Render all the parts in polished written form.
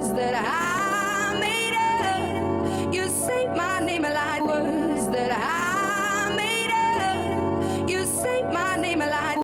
words that I made up. You say my name like words that I made up. You say my name like.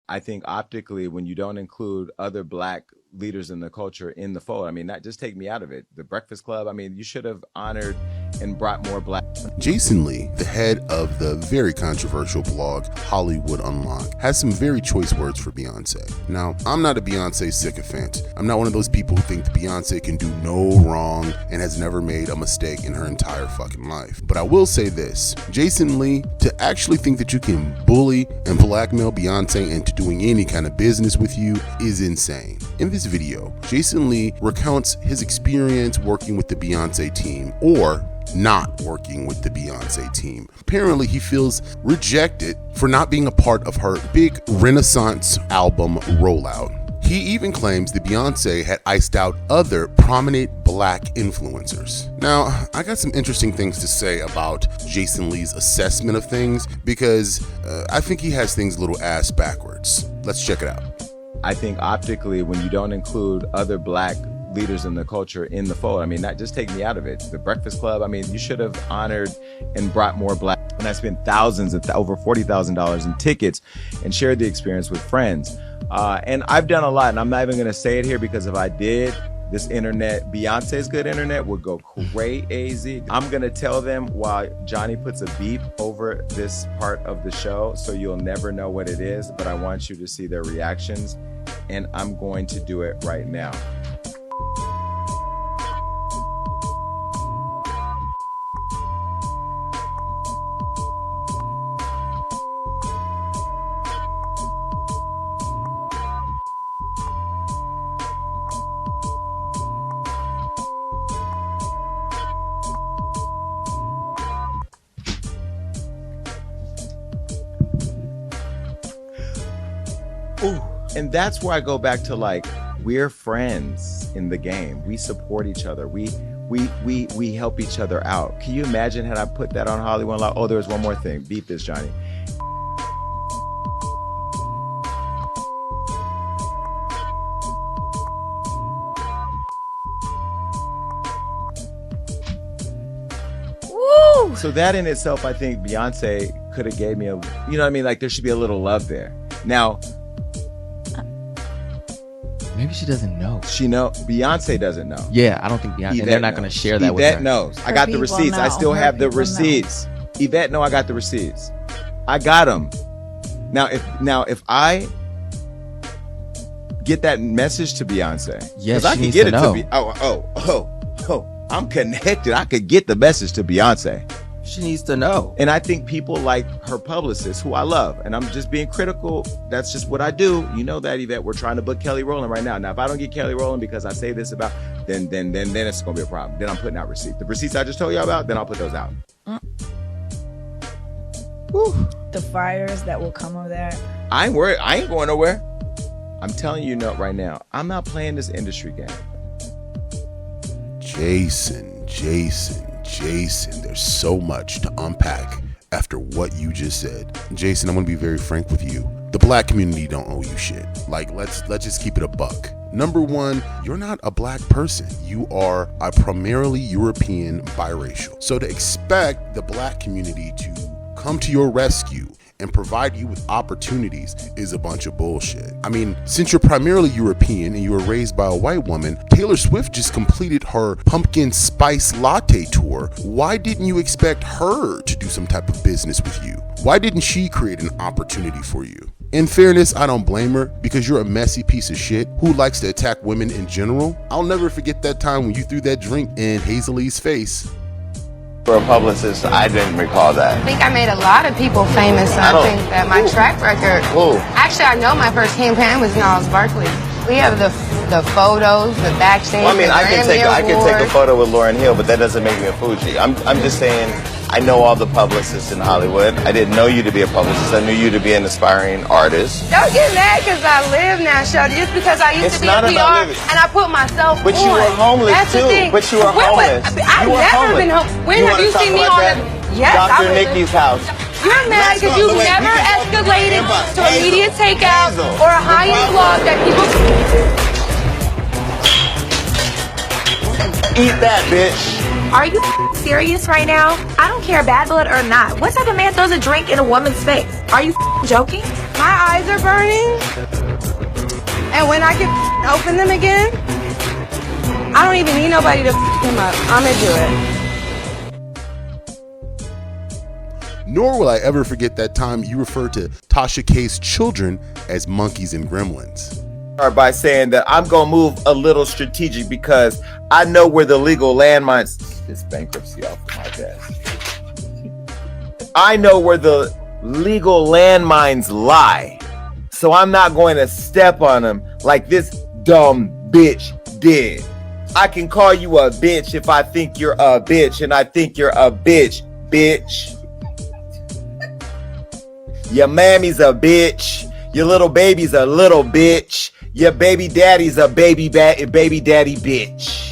I think optically, when you don't include other black leaders in the culture in the fold, I mean, not just take me out of it. The Breakfast Club, I mean, you should have honored and brought more black. Jason Lee, the head of the very controversial blog Hollywood Unlocked, has some very choice words for Beyonce. Now, I'm not a Beyonce sycophant. I'm not one of those people who think that Beyonce can do no wrong and has never made a mistake in her entire fucking life. But I will say this, Jason Lee, to actually think that you can bully and blackmail Beyonce into doing any kind of business with you is insane. In this video, Jason Lee recounts his experience working with the Beyonce team, or not working with the Beyonce team. Apparently, he feels rejected for not being a part of her big Renaissance album rollout. He even claims that Beyonce had iced out other prominent black influencers. Now, I got some interesting things to say about Jason Lee's assessment of things, because I think he has things a little ass backwards. Let's check it out. I think optically, when you don't include other black leaders in the culture in the fold, I mean, not just take me out of it. The Breakfast Club, I mean, you should have honored and brought more black. And I spent thousands of over $40,000 in tickets and shared the experience with friends. And I've done a lot, and I'm not even going to say it here, because if I did, this internet, Beyonce's good internet, would go crazy. I'm going to tell them while Johnny puts a beep over this part of the show, so you'll never know what it is, but I want you to see their reactions, and I'm going to do it right now. Ooh. And that's where I go back to, like, we're friends in the game. We support each other. We help each other out. Can you imagine had I put that on Hollywood Unlocked? Oh, there was one more thing. Beat this, Johnny. Woo! So that in itself, I think Beyonce could have gave me a, you know what I mean? Like, there should be a little love there. Now, maybe she doesn't know. Beyonce doesn't know. Yeah, I don't think Beyonce. And they're not going to share that with her. Yvette knows. I got the receipts. I still have the receipts. Yvette, no, I got the receipts. I got them. Now, if I get that message to Beyonce, yes, I can get it to I'm connected. I could get the message to Beyonce. She needs to know. And I think people like her publicist, who I love, and I'm just being critical. That's just what I do. You know that, Yvette. We're trying to book Kelly Rowland right now. Now, if I don't get Kelly Rowland because I say this about, then it's gonna be a problem. Then I'm putting out receipts. The receipts I just told you about, then I'll put those out. Whew. The fires that will come of that. I ain't worried. I ain't going nowhere. I'm telling you right now, I'm not playing this industry game. Jason, there's so much to unpack after what you just said. Jason, I'm gonna be very frank with you. The black community don't owe you shit. Like, let's just keep it a buck. Number one, you're not a black person. You are a primarily European biracial. So to expect the black community to come to your rescue and provide you with opportunities is a bunch of bullshit. I mean, since you're primarily European and you were raised by a white woman, Taylor Swift just completed her pumpkin spice latte tour. Why didn't you expect her to do some type of business with you? Why didn't she create an opportunity for you? In fairness, I don't blame her, because you're a messy piece of shit who likes to attack women in general. I'll never forget that time when you threw that drink in Hazel-Lee's face. For a publicist, I didn't recall that. I think I made a lot of people famous, and I think that my track record... Actually, I know my first campaign was Gnarls Barkley. We have the photos, the backstage, well, I mean, I can take a photo with Lauryn Hill, but that doesn't make me a Fuji. I'm just saying, I know all the publicists in Hollywood. I didn't know you to be a publicist. I knew you to be an aspiring artist. Don't get mad because I live now, Shorty. Just because I used to be a PR and I put myself But you were homeless too. But you were homeless. I've never been homeless. When have you seen me on the... Yes, Dr. Nikki's house. You're mad because you never escalated to a media takeout or a high-end blog that people... Eat that, bitch. Are you serious right now? I don't care, bad blood or not. What type of man throws a drink in a woman's face? Are you joking? My eyes are burning. And when I can open them again, I don't even need nobody to them up. I'm gonna do it. Nor will I ever forget that time you referred to Tasha K's children as monkeys and gremlins. By saying that I'm gonna move a little strategic because I know where the legal landmines. This bankruptcy off of my desk. I know where the legal landmines lie, so I'm not going to step on them like this dumb bitch did. I can call you a bitch if I think you're a bitch, and I think you're a bitch, bitch. Your mammy's a bitch. Your little baby's a little bitch. Your baby daddy's a baby daddy bitch.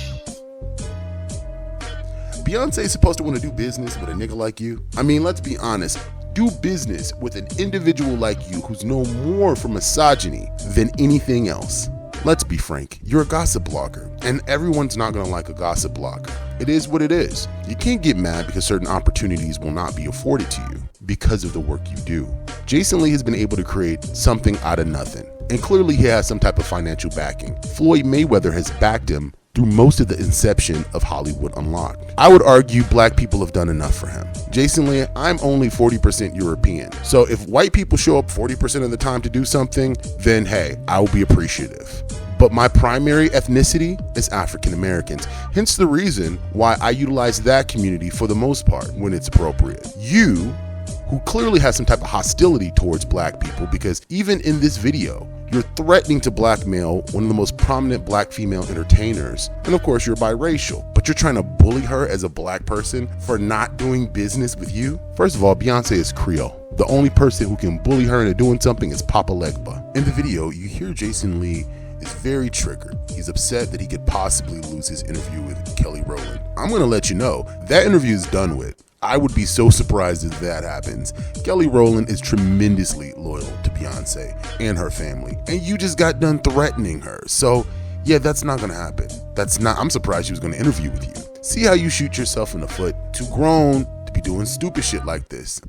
Beyonce is supposed to want to do business with a nigga like you? I mean, let's be honest. Do business with an individual like you who's known more for misogyny than anything else. Let's be frank, you're a gossip blogger, and everyone's not gonna like a gossip blogger. It is what it is. You can't get mad because certain opportunities will not be afforded to you because of the work you do. Jason Lee has been able to create something out of nothing, and clearly he has some type of financial backing. Floyd Mayweather has backed him through most of the inception of Hollywood Unlocked. I would argue black people have done enough for him. Jason Lee, I'm only 40% European. So if white people show up 40% of the time to do something, then hey, I will be appreciative. But my primary ethnicity is African Americans. Hence the reason why I utilize that community for the most part when it's appropriate. You, who clearly has some type of hostility towards black people, because even in this video, you're threatening to blackmail one of the most prominent black female entertainers. And of course, you're biracial, but you're trying to bully her as a black person for not doing business with you? First of all, Beyonce is Creole. The only person who can bully her into doing something is Papa Legba. In the video, you hear Jason Lee is very triggered. He's upset that he could possibly lose his interview with Kelly Rowland. I'm gonna let you know, that interview is done with. I would be so surprised if that happens. Kelly Rowland is tremendously loyal to Beyonce and her family, and you just got done threatening her. So yeah, that's not gonna happen. I'm surprised she was gonna interview with you. See how you shoot yourself in the foot? Too grown to be doing stupid shit like this.